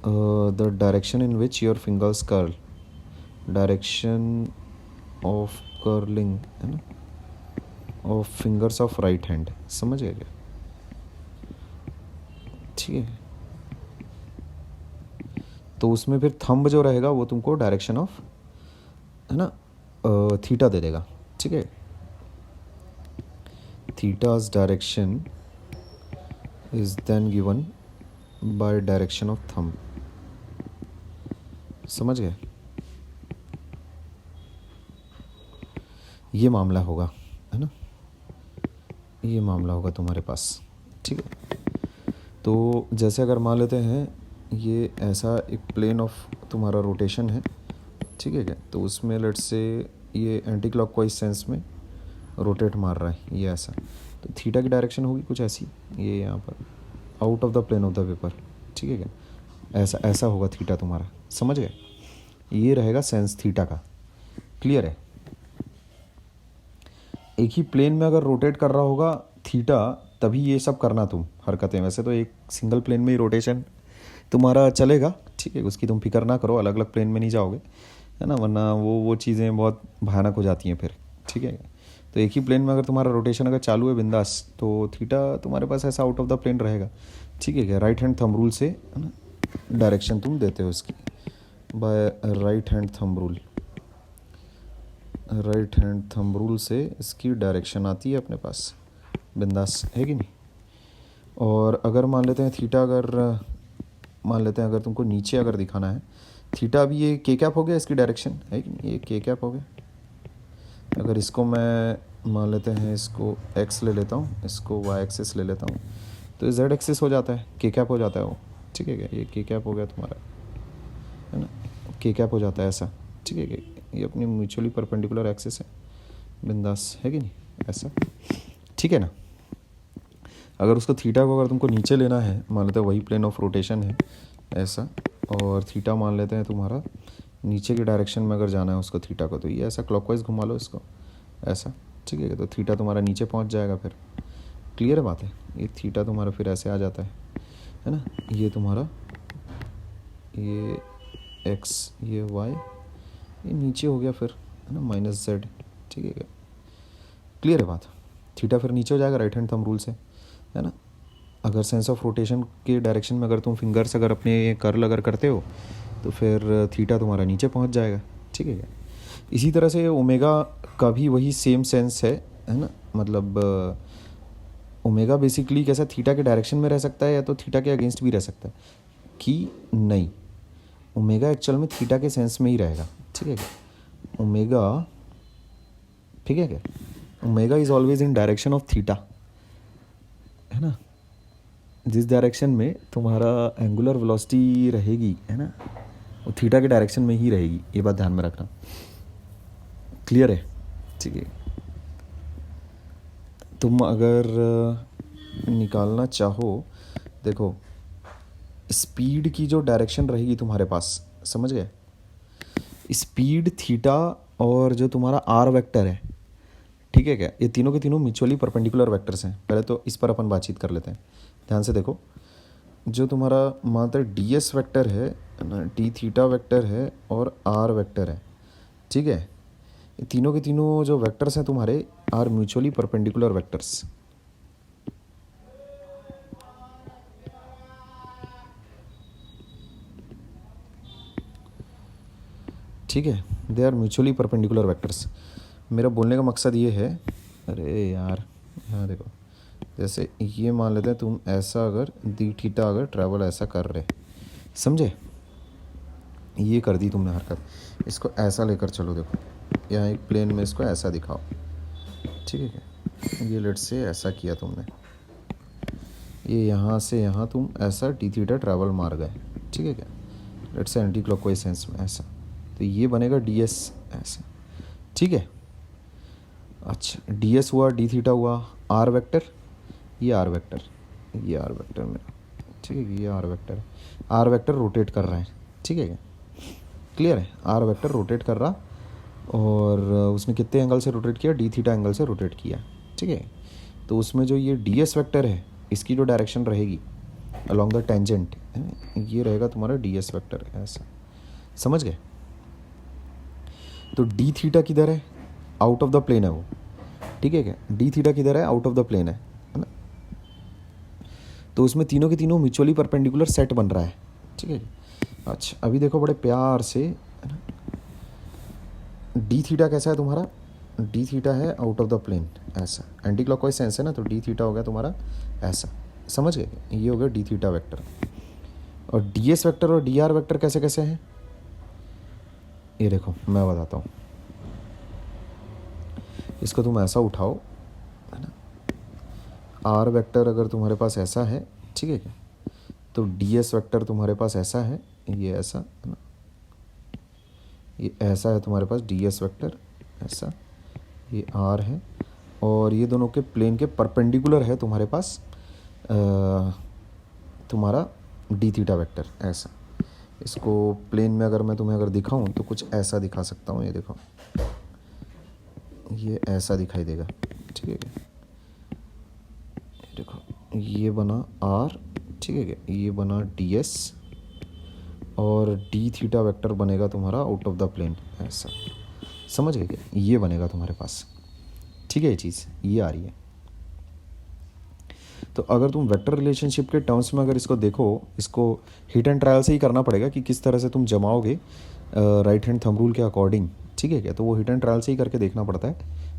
the direction in which your fingers curl, direction of curling, है ना, of fingers of right hand, समझ गए क्या। ठीक है, तो उसमें फिर थंब जो रहेगा वो तुमको डायरेक्शन ऑफ, है ना, थीटा दे देगा। ठीक है, थीटा's direction is then given by direction of thumb, समझ गए। ये मामला होगा, है ना, ये मामला होगा तुम्हारे पास। ठीक है, तो जैसे अगर मान लेते हैं ये ऐसा एक प्लेन ऑफ तुम्हारा रोटेशन है, ठीक है क्या, तो उसमें लेट्स से ये एंटी क्लॉकवाइज सेंस में रोटेट मार रहा है, ये ऐसा, तो थीटा की डायरेक्शन होगी कुछ ऐसी, ये यहाँ पर out of the plane of the paper. ठीक है क्या, ऐसा ऐसा होगा थीटा तुम्हारा, समझ गए, ये रहेगा सेंस थीटा का। क्लियर है, एक ही प्लेन में अगर रोटेट कर रहा होगा थीटा, तभी ये सब करना तुम हरकतें, वैसे तो एक सिंगल प्लेन में ही रोटेशन तुम्हारा चलेगा। ठीक है, उसकी तुम फिक्र ना करो, अलग अलग प्लेन में नहीं जाओगे, है ना, वरना वो चीज़ें बहुत भयानक हो जाती हैं फिर, ठीक है। तो एक ही प्लेन में अगर तुम्हारा रोटेशन अगर चालू है बिंदास, तो थीटा तुम्हारे पास ऐसा आउट ऑफ द प्लेन रहेगा, ठीक है क्या। राइट हैंड थंब रूल से, है ना, डायरेक्शन तुम देते हो इसकी by right hand thumb rule. Right hand thumb rule से इसकी डायरेक्शन आती है अपने पास बिंदास, है कि नहीं। और अगर मान लेते हैं थीटा, अगर मान लेते हैं अगर तुमको नीचे अगर दिखाना है थीटा, भी ये के कैप हो गया इसकी डायरेक्शन, है कि नहीं, ये के कैप हो गया। अगर इसको मैं मान लेते हैं, इसको एक्स ले लेता हूँ, इसको वाई एक्सिस ले लेता हूँ, तो ये जेड एक्सिस हो जाता है, के कैप हो जाता है वो, ठीक है क्या। ये के कैप हो गया तुम्हारा, है ना, के कैप हो जाता है ऐसा, ठीक है क्या। ये अपनी म्यूचुअली परपेंडिकुलर एक्सिस है बिंदास, है कि नहीं, ऐसा, ठीक है ना। अगर उसको थीटा को अगर तुमको नीचे लेना है, मान लेते हैं वही प्लेन ऑफ रोटेशन है ऐसा, और थीटा मान लेते हैं तुम्हारा नीचे की डायरेक्शन में अगर जाना है उसको थीटा को, तो ये ऐसा क्लॉकवाइज घुमा लो इसको ऐसा, ठीक है। तो थीटा तुम्हारा नीचे पहुंच जाएगा फिर, क्लियर है बात है। ये थीटा तुम्हारा फिर ऐसे आ जाता है ना, ये तुम्हारा ये एक्स, ये वाई, ये नीचे हो गया फिर, है ना, माइनस जेड, ठीक है। क्लियर है बात। थीटा फिर नीचे हो जाएगा राइट हैंड थंब रूल से, है ना। अगर सेंस ऑफ रोटेशन के डायरेक्शन में अगर तुम फिंगर्स अगर अपने कर्ल अगर करते हो, तो फिर थीटा तुम्हारा नीचे पहुंच जाएगा, ठीक है। इसी तरह से ओमेगा का भी वही सेम सेंस है ना, मतलब ओमेगा बेसिकली कैसा थीटा के डायरेक्शन में रह सकता है या तो थीटा के अगेंस्ट भी रह सकता है, कि नहीं, ओमेगा एक्चुअल में थीटा के सेंस में ही रहेगा, ठीक है क्या। ओमेगा, ठीक है क्या, omega is always in direction of theta, है ना। जिस डायरेक्शन में तुम्हारा एंगुलर वेलोसिटी रहेगी, है ना, वो थीटा के डायरेक्शन में ही रहेगी, ये बात ध्यान में रखना, क्लियर है, ठीक है। तुम अगर निकालना चाहो, देखो स्पीड की जो डायरेक्शन रहेगी तुम्हारे पास, समझ गए, स्पीड थीटा और जो तुम्हारा आर वेक्टर है, ठीक है क्या, ये तीनों के तीनों म्यूचुअली परपेंडिकुलर वेक्टर्स हैं। पहले तो इस पर अपन बातचीत कर लेते हैं, ध्यान से देखो। जो तुम्हारा मानते डी एस वेक्टर है ना, डी थीटा वेक्टर है और आर वेक्टर है, ठीक है। ये तीनों के तीनों जो वेक्टर्स हैं तुम्हारे आर म्यूचुअली परपेंडिकुलर वेक्टर्स, ठीक है। They are mutually perpendicular vectors. मेरा बोलने का मकसद ये है, अरे यार यहाँ देखो, जैसे ये मान लेते हैं तुम ऐसा अगर डी थीटा अगर ट्रैवल ऐसा कर रहे, समझे, ये कर दी तुमने हरकत, इसको ऐसा लेकर चलो, देखो यहाँ एक प्लेन में इसको ऐसा दिखाओ, ठीक है क्या। ये लेट से ऐसा किया तुमने, ये यहाँ से यहाँ तुम ऐसा डी थीटा ट्रैवल मार गए, ठीक है क्या, लेट से एंटी क्लॉकवाइज सेंस में ऐसा, तो ये बनेगा डी एस ऐसा, ठीक है। अच्छा डी एस हुआ, डी थीटा हुआ, आर वेक्टर, ये आर वेक्टर, ये आर वेक्टर मेरा, ठीक है, ये आर वेक्टर है, आर वेक्टर रोटेट कर रहा है, ठीक है क्या, क्लियर है। आर वेक्टर रोटेट कर रहा, और उसने कितने एंगल से रोटेट किया, डी थीटा एंगल से रोटेट किया, ठीक है। तो उसमें जो ये डी एस वेक्टर है, इसकी जो डायरेक्शन रहेगी अलॉन्ग द टेंजेंट, ये रहेगा तुम्हारा डी एस वेक्टर ऐसा, समझ गए। तो डी थीटा किधर है, आउट ऑफ द प्लेन है वो, ठीक है क्या, डी थीटा किधर है, आउट ऑफ द प्लेन है ना। तो उसमें तीनों के तीनों म्यूचुअली परपेंडिकुलर सेट बन रहा है, ठीक है। अच्छा अभी देखो बड़े प्यार से, है ना, डी थीटा कैसा है तुम्हारा, डी थीटा है आउट ऑफ द प्लेन ऐसा, एंटी क्लॉकवाइज सेंस है ना, तो डी थीटा हो गया तुम्हारा ऐसा, समझ गए, ये हो गया डी थीटा वेक्टर। और डी एस वेक्टर और डी आर वेक्टर कैसे कैसे हैं, ये देखो मैं बताता हूँ। इसको तुम ऐसा उठाओ, है ना, आर वेक्टर अगर तुम्हारे पास ऐसा है, ठीक है क्या, तो डी एस वेक्टर तुम्हारे पास ऐसा है, ये ऐसा, है ना, ये ऐसा है तुम्हारे पास डी एस वेक्टर ऐसा, ये आर है, और ये दोनों के प्लेन के परपेंडिकुलर है तुम्हारे पास तुम्हारा डी थीटा वेक्टर ऐसा। इसको प्लेन में अगर मैं तुम्हें अगर दिखाऊं तो कुछ ऐसा दिखा सकता हूँ, ये देखो, ये ऐसा दिखाई देगा, ठीक है क्या, देखो ये बना आर, ठीक है क्या, ये बना डी एस, और डी थीटा वेक्टर बनेगा तुम्हारा आउट ऑफ द प्लेन, ऐसा समझ गए क्या, ये बनेगा तुम्हारे पास, ठीक है। ये चीज़ ये आ रही है। तो अगर तुम वेक्टर रिलेशनशिप के टर्म्स में अगर इसको देखो, इसको हिट एंड ट्रायल से ही करना पड़ेगा कि किस तरह से तुम जमाओगे राइट हैंड थंब रूल के अकॉर्डिंग, ठीक है क्या। तो वो हिट एंड ट्रायल से ही करके देखना पड़ता है,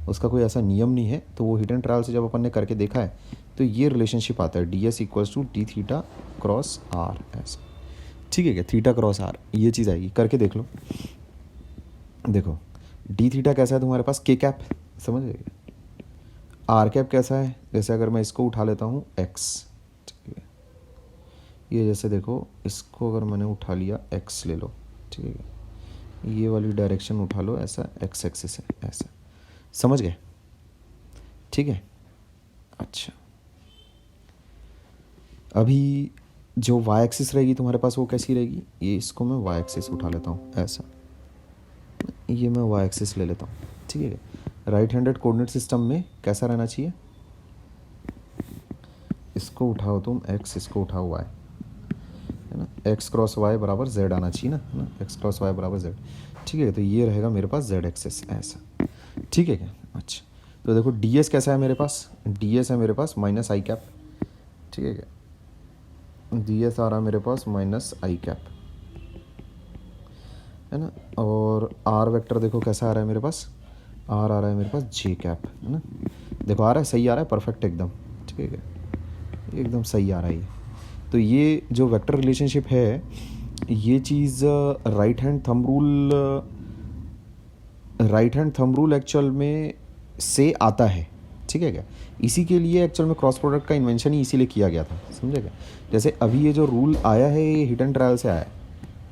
उसका कोई ऐसा नियम नहीं है। तो वो हिट एंड ट्रायल से जब अपन ने करके देखा है तो ये रिलेशनशिप आता है D S equals to D theta cross R, ऐसा, ठीक है क्या। थीटा क्रॉस आर ये चीज़ आएगी, करके देख लो। देखो डी थीटा कैसा है तुम्हारे पास, के कैप, समझ गए। आर कैप कैसा है, जैसे अगर मैं इसको उठा लेता हूँ एक्स, ठीक है। ये जैसे देखो इसको अगर मैंने उठा लिया एक्स ले लो, ठीक है। ये वाली डायरेक्शन उठा लो, ऐसा एक्स एक्सिस है, ऐसा, समझ गए, ठीक है। अच्छा, अभी जो वाई एक्सिस रहेगी तुम्हारे पास वो कैसी रहेगी, ये इसको मैं वाई एक्सिस उठा लेता हूँ, ऐसा, ये मैं वाई एक्सिस ले लेता हूँ, ठीक है। राइट हैंडेड कोऑर्डिनेट सिस्टम में कैसा रहना चाहिए, इसको उठाओ तुम एक्स, इसको उठाओ वाई, है ना। एक्स क्रॉस वाई बराबर जेड आना चाहिए ना, है ना, एक्स क्रॉस वाई बराबर जेड, ठीक है। तो ये रहेगा मेरे पास जेड एक्सिस, ऐसा, ठीक है क्या। अच्छा, तो देखो डी एस कैसा है मेरे पास, डी एस है मेरे पास माइनस आई कैप, ठीक है क्या। डी एस आ रहा है मेरे पास माइनस आई कैप, है ना। और आर वेक्टर देखो कैसा आ रहा है मेरे पास, आर आ रहा है मेरे पास जे कैप, है ना। देखो आ रहा है, सही आ रहा है, परफेक्ट एकदम, ठीक है क्या, एकदम सही आ रहा है ये। तो ये जो वेक्टर रिलेशनशिप है, ये चीज़ right hand thumb rule actual में से आता है, ठीक है क्या। इसी के लिए एक्चुअल में क्रॉस प्रोडक्ट का इन्वेंशन ही इसीलिए किया गया था, समझे क्या। जैसे अभी ये जो रूल आया है ये हिट एंड ट्रायल से आया है,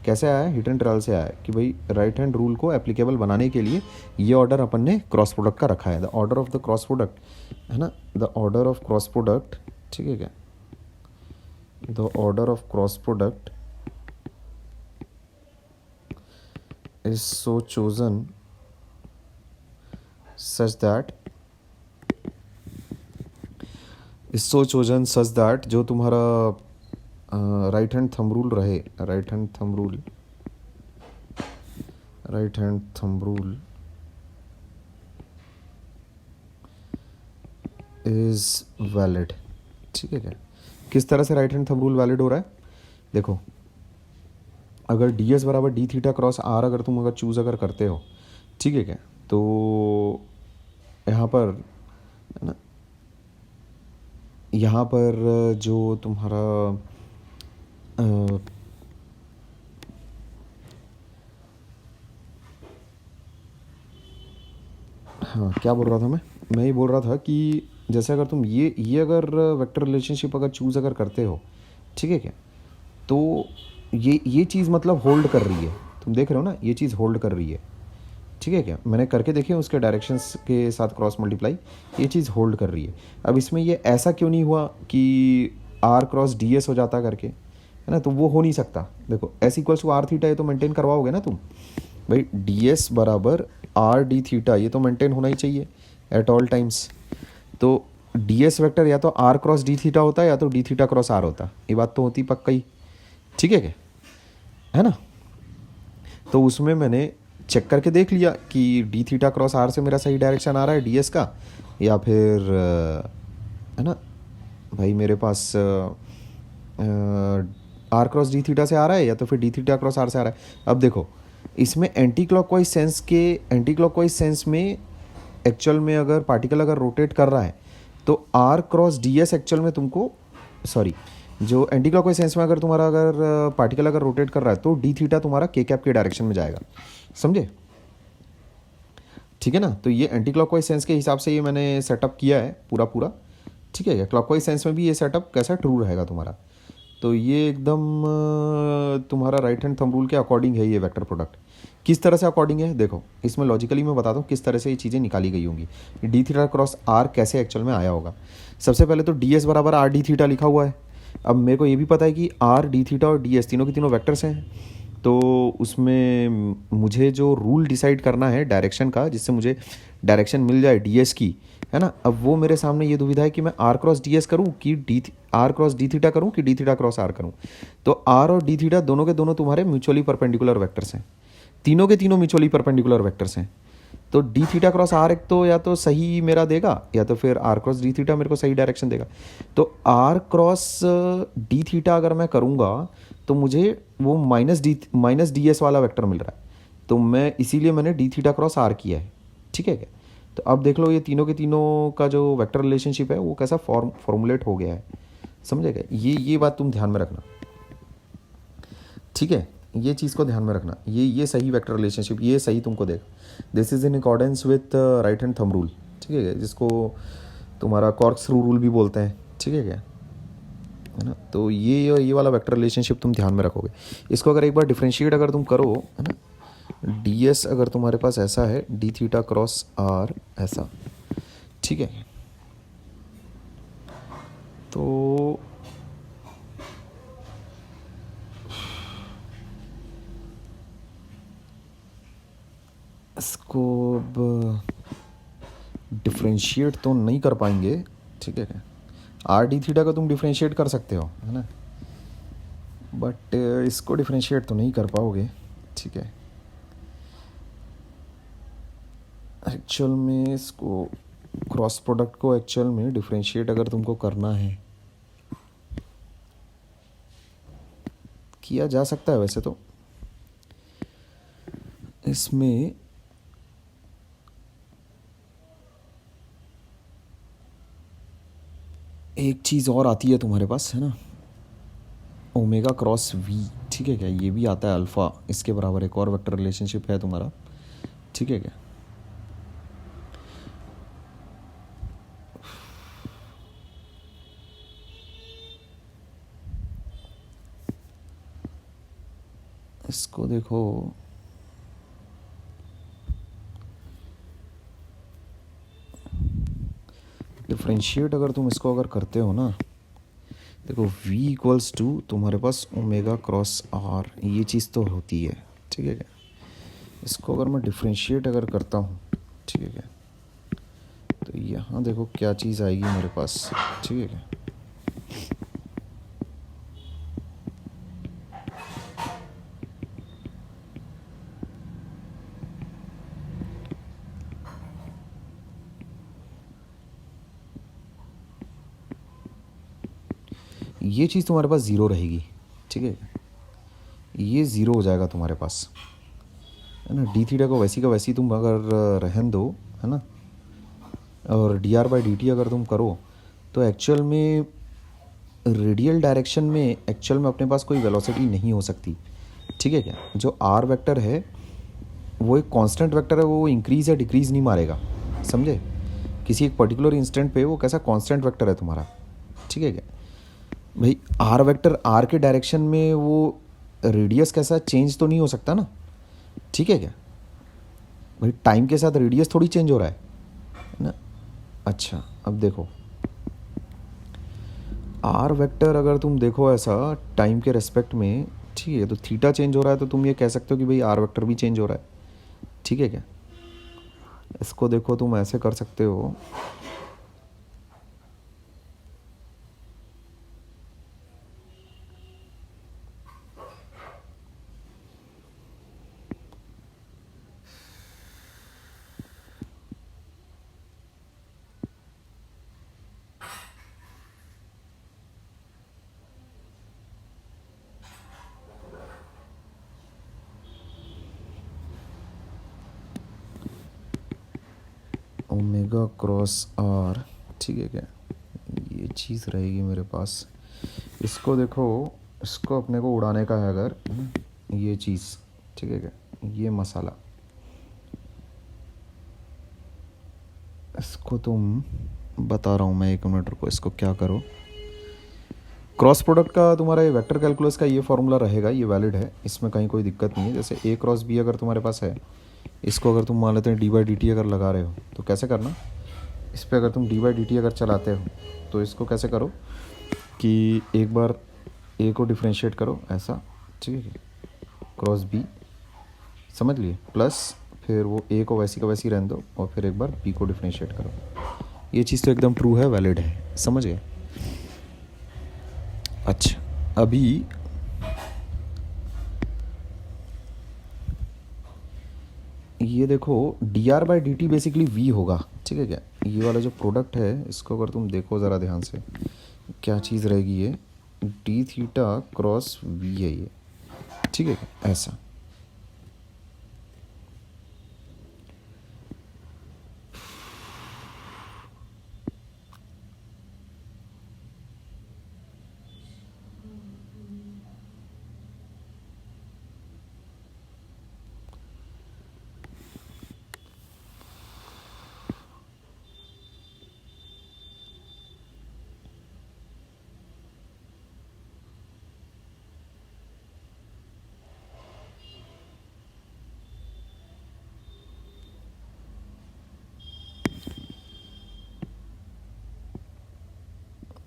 कैसे आया है, हिट एंड ट्रायल से आया है कि भाई राइट हैंड रूल को एप्लीकेबल बनाने के लिए ये ऑर्डर अपन ने क्रॉस प्रोडक्ट का रखा है, the order of the cross product, है ना, the order of cross product, ठीक है क्या, the order of cross product is so chosen such that जो तुम्हारा राइट हैंड थंब रूल रहे, right hand thumb rule is valid, ठीक है क्या। किस तरह से right hand thumb rule valid हो रहा है, देखो अगर डी एस बराबर डी थीटा क्रॉस आर अगर तुम अगर चूज़ अगर करते हो, ठीक है क्या, तो यहाँ पर, है ना, यहाँ पर जो तुम्हारा हाँ क्या बोल रहा था मैं ये बोल रहा था कि जैसे अगर तुम ये अगर वेक्टर रिलेशनशिप अगर चूज़ अगर करते हो, ठीक है क्या, तो ये चीज़ मतलब होल्ड कर रही है, तुम देख रहे हो ना, ये चीज़ होल्ड कर रही है, ठीक है क्या। मैंने करके देखे उसके डायरेक्शंस के साथ क्रॉस मल्टीप्लाई, ये चीज़ होल्ड कर रही है। अब इसमें ये ऐसा क्यों नहीं हुआ कि आर क्रॉस डी एस हो जाता करके, है ना, तो वो हो नहीं सकता। देखो S equals to R theta, ये तो मेंटेन करवाओगे ना तुम, भाई डी एस बराबर आर डी थीटा, ये तो मेंटेन होना ही चाहिए एट ऑल टाइम्स। तो डी एस वैक्टर या तो आर क्रॉस डी थीटा होता है या तो डी थीटा क्रॉस आर होता, ये बात तो होती पक्का ही, ठीक है क्या, है ना। तो उसमें मैंने चेक करके देख लिया कि डी थीटा क्रॉस आर से मेरा सही डायरेक्शन आ रहा है डी एस का, या फिर है ना भाई मेरे पास आर क्रॉस डी थीटा से आ रहा है या तो फिर डी थीटा क्रॉस आर से आ रहा है। अब देखो इसमें एंटी क्लॉकवाइज सेंस में एक्चुअल में अगर पार्टिकल अगर रोटेट कर रहा है तो R cross D S actual में तुमको, सॉरी, जो एंटी क्लॉकवाइज सेंस में अगर तुम्हारा अगर पार्टिकल अगर रोटेट कर रहा है तो डी थीटा तुम्हारा के कैप के डायरेक्शन में जाएगा, समझे, ठीक है ना। तो ये एंटी क्लॉकवाइज सेंस के हिसाब से ये मैंने सेटअप किया है पूरा, ठीक है। क्लॉकवाइज सेंस में भी ये सेटअप कैसा ट्रू रहेगा तुम्हारा। तो ये एकदम तुम्हारा राइट हैंड थंब रूल के अकॉर्डिंग है ये वेक्टर प्रोडक्ट। किस तरह से अकॉर्डिंग है देखो, इसमें लॉजिकली मैं बताता हूँ किस तरह से ये चीज़ें निकाली गई होंगी, डी थीटा क्रॉस आर कैसे एक्चुअल में आया होगा। सबसे पहले तो डी एस बराबर आर डी थीटा लिखा हुआ है। अब मेरे को ये भी पता है कि आर डी थीटा और डी एस तीनों के तीनों वेक्टर्स हैं, तो उसमें मुझे जो रूल डिसाइड करना है डायरेक्शन का, जिससे मुझे डायरेक्शन मिल जाए डीएस की, है ना, अब वो मेरे सामने ये दुविधा है कि मैं आर क्रॉस डी एस करूँ कि आर क्रॉस डी थीटा करूँ कि डी थीटा क्रॉस आर करूँ। तो आर और डी थीटा दोनों के दोनों तुम्हारे म्यूचुअली परपेंडिकुलर वेक्टर्स हैं, तीनों के तीनों म्यूचुअली परपेंडिकुलर वेक्टर्स हैं। तो डी थीटा क्रॉस आर एक तो या तो सही मेरा देगा, या तो फिर आर क्रॉस डी थीटा मेरे को सही डायरेक्शन देगा। तो आर क्रॉस डी थीटा अगर मैं करूँगा तो मुझे वो माइनस डी एस वाला वेक्टर मिल रहा है, तो मैं इसीलिए मैंने डी थीटा क्रॉस आर किया है। ठीक है क्या? तो अब देख लो ये तीनों के तीनों का जो वेक्टर रिलेशनशिप है वो कैसा फॉर्मुलेट हो गया है, समझेगा? ये बात तुम ध्यान में रखना, ठीक है? ये चीज़ को ध्यान में रखना, ये सही वेक्टर रिलेशनशिप ये सही तुमको देगा। This is in accordance with right hand thumb rule, ठीक है, जिसको तुम्हारा कॉर्कस्क्रू रूल भी बोलते हैं, ठीक है क्या, है ना? तो ये वाला वेक्टर रिलेशनशिप तुम ध्यान में रखोगे। इसको अगर एक बार डिफ्रेंशिएट अगर तुम करो, है ना, डी एस अगर तुम्हारे पास ऐसा है, डी थीटा क्रॉस आर ऐसा, ठीक है, तो इसको अब डिफ्रेंशिएट तो नहीं कर पाएंगे, ठीक है क्या? आर डी थीटा का तुम डिफ्रेंशिएट कर सकते हो, है ना, बट इसको डिफ्रेंशिएट तो नहीं कर पाओगे, ठीक है। एक्चुअल में इसको क्रॉस प्रोडक्ट को एक्चुअल में डिफ्रेंशिएट अगर तुमको करना है, किया जा सकता है वैसे तो। इसमें एक चीज़ और आती है तुम्हारे पास, है ना, ओमेगा क्रॉस वी, ठीक है क्या, ये भी आता है अल्फ़ा, इसके बराबर एक और वेक्टर रिलेशनशिप है तुम्हारा, ठीक है क्या। इसको देखो, डिफ्रेंशिएट अगर तुम इसको अगर करते हो ना, देखो v इक्वल्स टू तुम्हारे पास ओमेगा क्रॉस आर, ये चीज़ तो होती है, ठीक है क्या। इसको अगर मैं डिफ्रेंशिएट अगर करता हूँ, ठीक है क्या, तो यहाँ देखो क्या चीज़ आएगी मेरे पास, ठीक है क्या। ये चीज़ तुम्हारे पास ज़ीरो रहेगी, ठीक है, ये ज़ीरो हो जाएगा तुम्हारे पास, है ना। डी थीटा को वैसी का वैसी तुम अगर रहन दो, है ना, और D R by D T अगर तुम करो, तो एक्चुअल में रेडियल डायरेक्शन में एक्चुअल में अपने पास कोई वेलोसिटी नहीं हो सकती, ठीक है क्या। जो आर वेक्टर है वो एक कांस्टेंट वेक्टर है, वो इंक्रीज़ या डिक्रीज़ नहीं मारेगा, समझे। किसी एक पर्टिकुलर इंस्टेंट पे वो कैसा कांस्टेंट वेक्टर है तुम्हारा, ठीक है क्या भाई। आर वेक्टर आर के डायरेक्शन में वो रेडियस कैसा चेंज तो नहीं हो सकता ना, ठीक है क्या भाई। टाइम के साथ रेडियस थोड़ी चेंज हो रहा है ना। अच्छा अब देखो, आर वेक्टर अगर तुम देखो ऐसा टाइम के रेस्पेक्ट में, ठीक है, तो थीटा चेंज हो रहा है, तो तुम ये कह सकते हो कि भाई आर वेक्टर भी चेंज हो रहा है, ठीक है क्या। इसको देखो तुम ऐसे कर सकते हो, ओमेगा क्रॉस आर, ठीक है क्या, ये चीज़ रहेगी मेरे पास। इसको देखो, इसको अपने को उड़ाने का है अगर, ये चीज़, ठीक है क्या, ये मसाला, इसको तुम बता रहा हूँ मैं, एक मिनट रुको, इसको क्या करो। क्रॉस प्रोडक्ट का तुम्हारा ये वेक्टर कैलकुलस का ये फार्मूला रहेगा, ये वैलिड है, इसमें कहीं कोई दिक्कत नहीं है। जैसे ए क्रॉस बी अगर तुम्हारे पास है, इसको अगर तुम मान लेते हैं डी बाई डी टी अगर लगा रहे हो, तो कैसे करना, इस पर अगर तुम डी बाई डी टी अगर चलाते हो, तो इसको कैसे करो कि एक बार ए को डिफ्रेंशिएट करो ऐसा, ठीक है, क्रॉस बी, समझ लिए, प्लस फिर वो ए को वैसी का वैसी रहने दो और फिर एक बार बी को डिफरेंशिएट करो। ये चीज़ तो एकदम ट्रू है, वैलिड है, समझ गए। अच्छा, अभी ये देखो D R by D T basically V होगा, ठीक है क्या। ये वाला जो प्रोडक्ट है इसको अगर तुम देखो ज़रा ध्यान से, क्या चीज़ रहेगी ये, डी थीटा क्रॉस वी है ये, ठीक है क्या, ऐसा।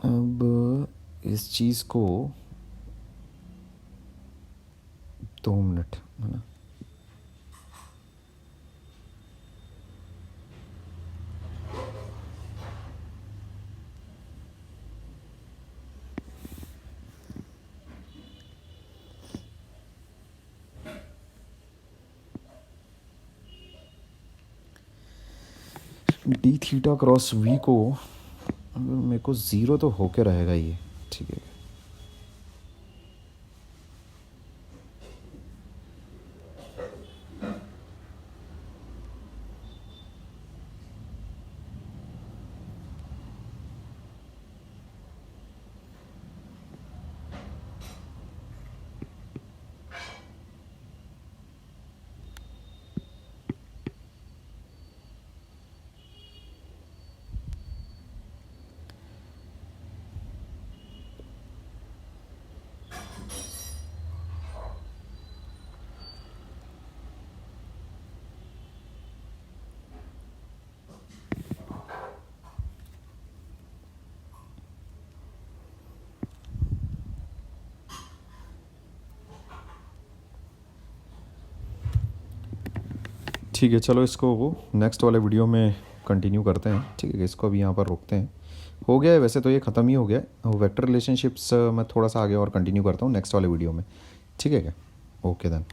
अब इस चीज़ को 2 मिनट है ना, डी थीटा क्रॉस वी को मेरे को ज़ीरो तो होके रहेगा ये, ठीक है। ठीक है, चलो इसको वो नेक्स्ट वाले वीडियो में कंटिन्यू करते हैं, ठीक है। इसको अभी यहाँ पर रोकते हैं, हो गया है वैसे तो ये ख़त्म ही हो गया है। वेक्टर रिलेशनशिप्स मैं थोड़ा सा आगे और कंटिन्यू करता हूँ नेक्स्ट वाले वीडियो में, ठीक है क्या। ओके देन,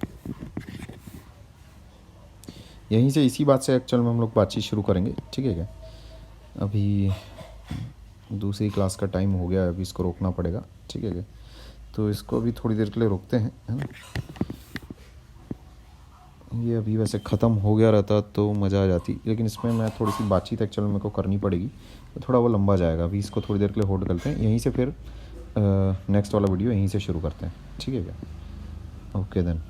यहीं से इसी बात से एक्चुअल में हम लोग बातचीत शुरू करेंगे, ठीक है क्या। अभी दूसरी क्लास का टाइम हो गया है, अभी इसको रोकना पड़ेगा, ठीक है क्या। तो इसको अभी थोड़ी देर के लिए रोकते हैं, है ना। ये अभी वैसे ख़त्म हो गया रहता तो मज़ा आ जाती, लेकिन इसमें मैं थोड़ी सी बातचीत एक्चुअल में मेरे को करनी पड़ेगी, तो थोड़ा वो लंबा जाएगा। अभी इसको थोड़ी देर के लिए होल्ड करते हैं, यहीं से फिर नेक्स्ट वाला वीडियो यहीं से शुरू करते हैं, ठीक है क्या। Okay then.